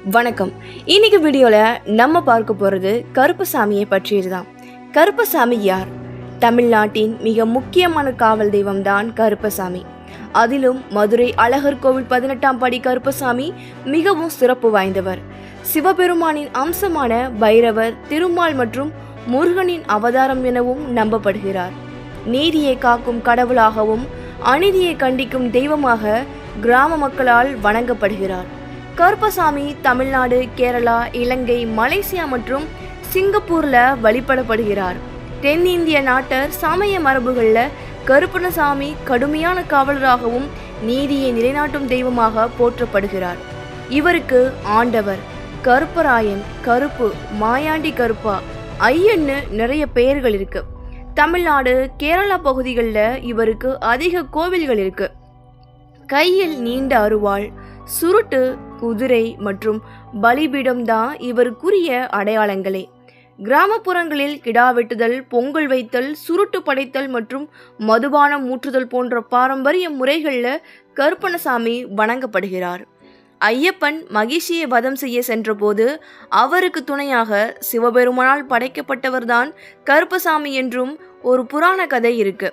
வணக்கம். இன்னைக்கு வீடியோல நம்ம பார்க்க போறது கருப்பசாமியை பற்றியதுதான். கருப்பசாமி யார்? தமிழ்நாட்டின் மிக முக்கியமான காவல் தெய்வம் தான் கருப்பசாமி. அதிலும் மதுரை அழகர் கோவில் 18ஆம் படி கருப்பசாமி மிகவும் சிறப்பு வாய்ந்தவர். சிவபெருமானின் அம்சமான பைரவர், திருமால் மற்றும் முருகனின் அவதாரம் எனவும் நம்பப்படுகிறார். நீதியை காக்கும் கடவுளாகவும் அநீதியை கண்டிக்கும் தெய்வமாக கிராம மக்களால் வணங்கப்படுகிறார். கருப்பசாமி தமிழ்நாடு, கேரளா, இலங்கை, மலேசியா மற்றும் சிங்கப்பூர்ல வழிபடப்படுகிறார். தென்னிந்திய நாட்டர் சமய மரபுகளில் கருப்பணசாமி கடுமையான காவலராகவும் நீதியை நிலைநாட்டும் தெய்வமாக போற்றப்படுகிறார். இவருக்கு ஆண்டவர், கருப்பராயன், கருப்பு, மாயாண்டி கருப்பா, ஐயன்னு நிறைய பெயர்கள் இருக்கு. தமிழ்நாடு, கேரளா பகுதிகளில் இவருக்கு அதிக கோவில்கள் இருக்கு. கையில் நீண்ட அருவாள், சுருட்டு, குதிரை மற்றும் பலிபீடம் தான் இவருக்குரிய அடையாளங்களே. கிராமப்புறங்களில் கிடா வெட்டுதல், பொங்கல் வைத்தல், சுருட்டு படைத்தல் மற்றும் மதுபானம் ஊற்றுதல் போன்ற பாரம்பரிய முறைகளில் கருப்பணசாமி வணங்கப்படுகிறார். ஐயப்பன் மகிழ்ச்சியை வதம் செய்ய சென்றபோது அவருக்கு துணையாக சிவபெருமானால் படைக்கப்பட்டவர்தான் கருப்பசாமி என்றும் ஒரு புராண கதை இருக்கு.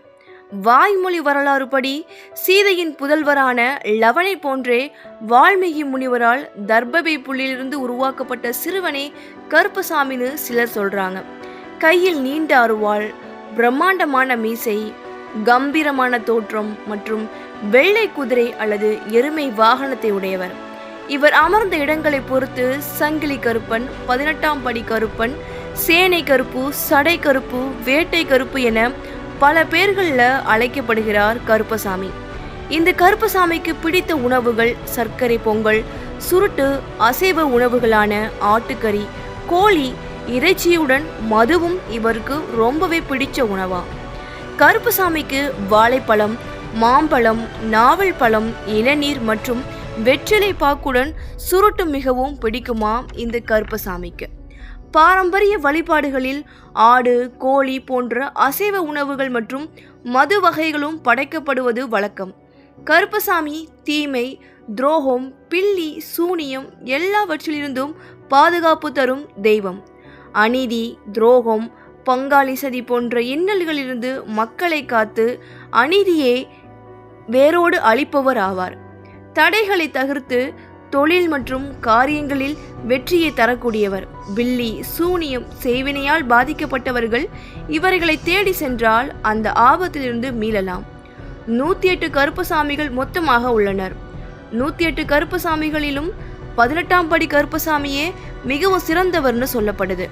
வாய்மொழி வரலாறு படி சீதையின் புதல்வரான லவனை போன்றே வால்மீகி முனிவரால் தர்பபை புள்ளியிலிருந்து உருவாக்கப்பட்ட சிறுவனே கருப்பசாமின்னு சிலர் சொல்றாங்க. கையில் நீண்ட அருவாள், பிரம்மாண்டமான மீசை, கம்பீரமான தோற்றம் மற்றும் வெள்ளை குதிரை அல்லது எருமை வாகனத்தை உடையவர். இவர் அமர்ந்த இடங்களை பொறுத்து சங்கிலி கருப்பன், 18ஆம் படி கருப்பன், சேனை கருப்பு, சடை கருப்பு, வேட்டை கருப்பு என பல பேர்களில் அழைக்கப்படுகிறார் கருப்பசாமி. இந்த கருப்பசாமிக்கு பிடித்த உணவுகள் சர்க்கரை பொங்கல், சுருட்டு, அசைவ உணவுகளான ஆட்டுக்கறி, கோழி, இறைச்சியுடன் மதுவும் இவருக்கு ரொம்பவே பிடிச்ச உணவா. கருப்பசாமிக்கு வாழைப்பழம், மாம்பழம், நாவல் பழம், இளநீர் மற்றும் வெற்றிலை பாக்குடன் சுருட்டு மிகவும் பிடிக்குமாம் இந்த கருப்பசாமிக்கு. பாரம்பரிய வழிபாடுகளில் ஆடு, கோழி போன்ற அசைவ உணவுகள் மற்றும் மது வகைகளும் படைக்கப்படுவது வழக்கம். கருப்பசாமி தீமை, துரோகம், பில்லி, சூனியம் எல்லாவற்றிலிருந்தும் பாதுகாப்பு தரும் தெய்வம். அநீதி, துரோகம், பங்காளி சதி போன்ற இன்னல்களிலிருந்து மக்களை காத்து அநீதியை வேரோடு அழிப்பவர் ஆவார். தடைகளை தகர்த்து தொழில் மற்றும் காரியங்களில் வெற்றியை தரக்கூடியவர். பில்லி, சூனியம், செய்வினையால் பாதிக்கப்பட்டவர்கள் இவர்களை தேடி சென்றால் அந்த ஆபத்திலிருந்து மீளலாம். 108 கருப்பசாமிகள் மொத்தமாக உள்ளனர். 108 கருப்பசாமிகளிலும் 18ஆம் படி கருப்பசாமியே மிகவும் சிறந்தவர்னு சொல்லப்படுது.